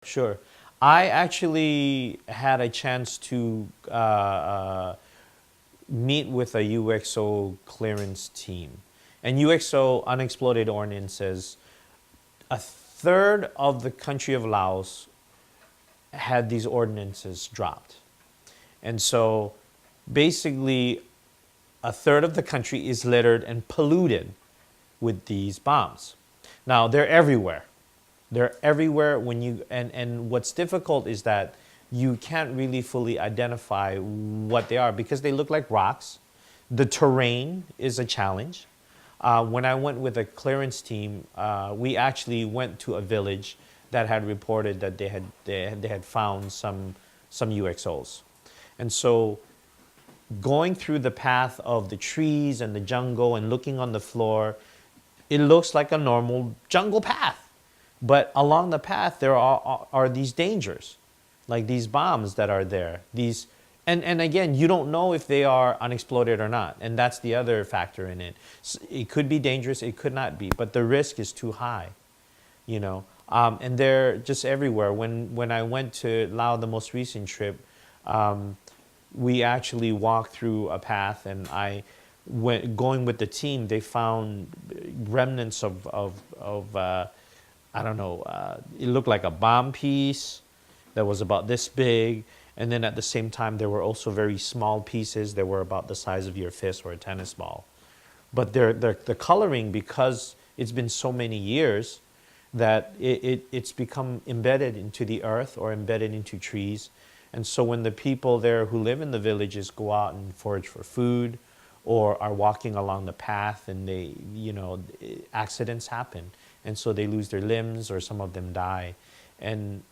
Sure. I actually had a chance to meet with a UXO clearance team. And UXO, unexploded ordnances, a third of the country of Laos had these ordinances dropped. And so basically, a third of the country is littered and polluted with these bombs. Now, they're everywhere. They're everywhere when you, and what's difficult is that you can't really fully identify what they are because they look like rocks. The terrain is a challenge. When I went with a clearance team, we actually went to a village that had reported that they had found some UXOs. And so going through the path of the trees and the jungle and looking on the floor, it looks like a normal jungle path. But along the path, there are these dangers, like these bombs that are there. These, and again, you don't know if they are unexploded or not. And that's the other factor in it. It could be dangerous, it could not be, but the risk is too high, you know. And they're just everywhere. When I went to Laos, the most recent trip, we actually walked through a path, and going with the team, they found remnants of I don't know, it looked like a bomb piece that was about this big. And then at the same time, there were also very small pieces that were about the size of your fist or a tennis ball. But the coloring, because it's been so many years, that it's become embedded into the earth or embedded into trees. And so when the people there who live in the villages go out and forage for food or are walking along the path and they, you know, accidents happen. And so they lose their limbs or some of them die. And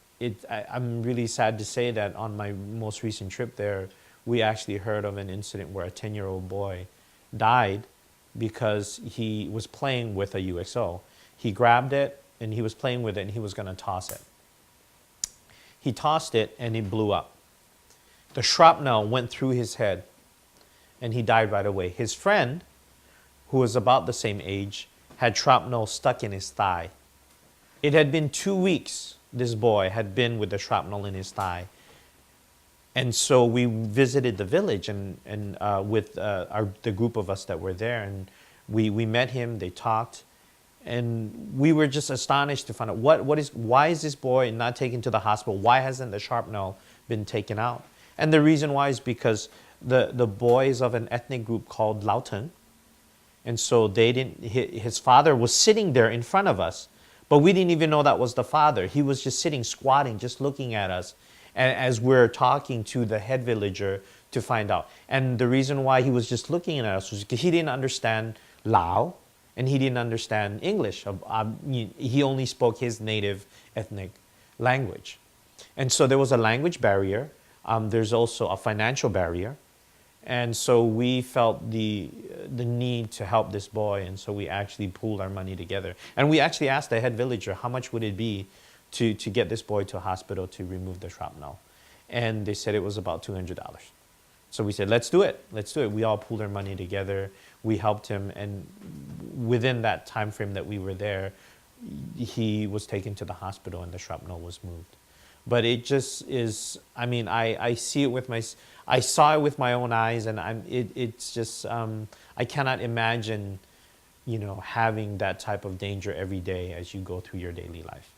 I'm really sad to say that on my most recent trip there, we actually heard of an incident where a 10-year-old boy died because he was playing with a UXO. He grabbed it and he was playing with it and he was going to toss it. He tossed it and it blew up. The shrapnel went through his head and he died right away. His friend, who was about the same age, had shrapnel stuck in his thigh. It had been 2 weeks, this boy had been with the shrapnel in his thigh. And so we visited the village and with the group of us that were there, and we met him, they talked, and we were just astonished to find out why is this boy not taken to the hospital? Why hasn't the shrapnel been taken out? And the reason why is because the boy is of an ethnic group called Laos. And so his father was sitting there in front of us, but we didn't even know that was the father. He was just sitting, squatting, just looking at us as we're talking to the head villager to find out. And the reason why he was just looking at us was because he didn't understand Lao and he didn't understand English. He only spoke his native ethnic language. And so there was a language barrier. There's also a financial barrier. And so we felt the need to help this boy, and so we actually pooled our money together. And we actually asked the head villager, how much would it be to get this boy to a hospital to remove the shrapnel? And they said it was about $200. So we said, let's do it. Let's do it. We all pooled our money together. We helped him, and within that time frame that we were there, he was taken to the hospital and the shrapnel was moved. But it just is, I mean, I see it with I saw it with my own eyes, and it's just, I cannot imagine, you know, having that type of danger every day as you go through your daily life.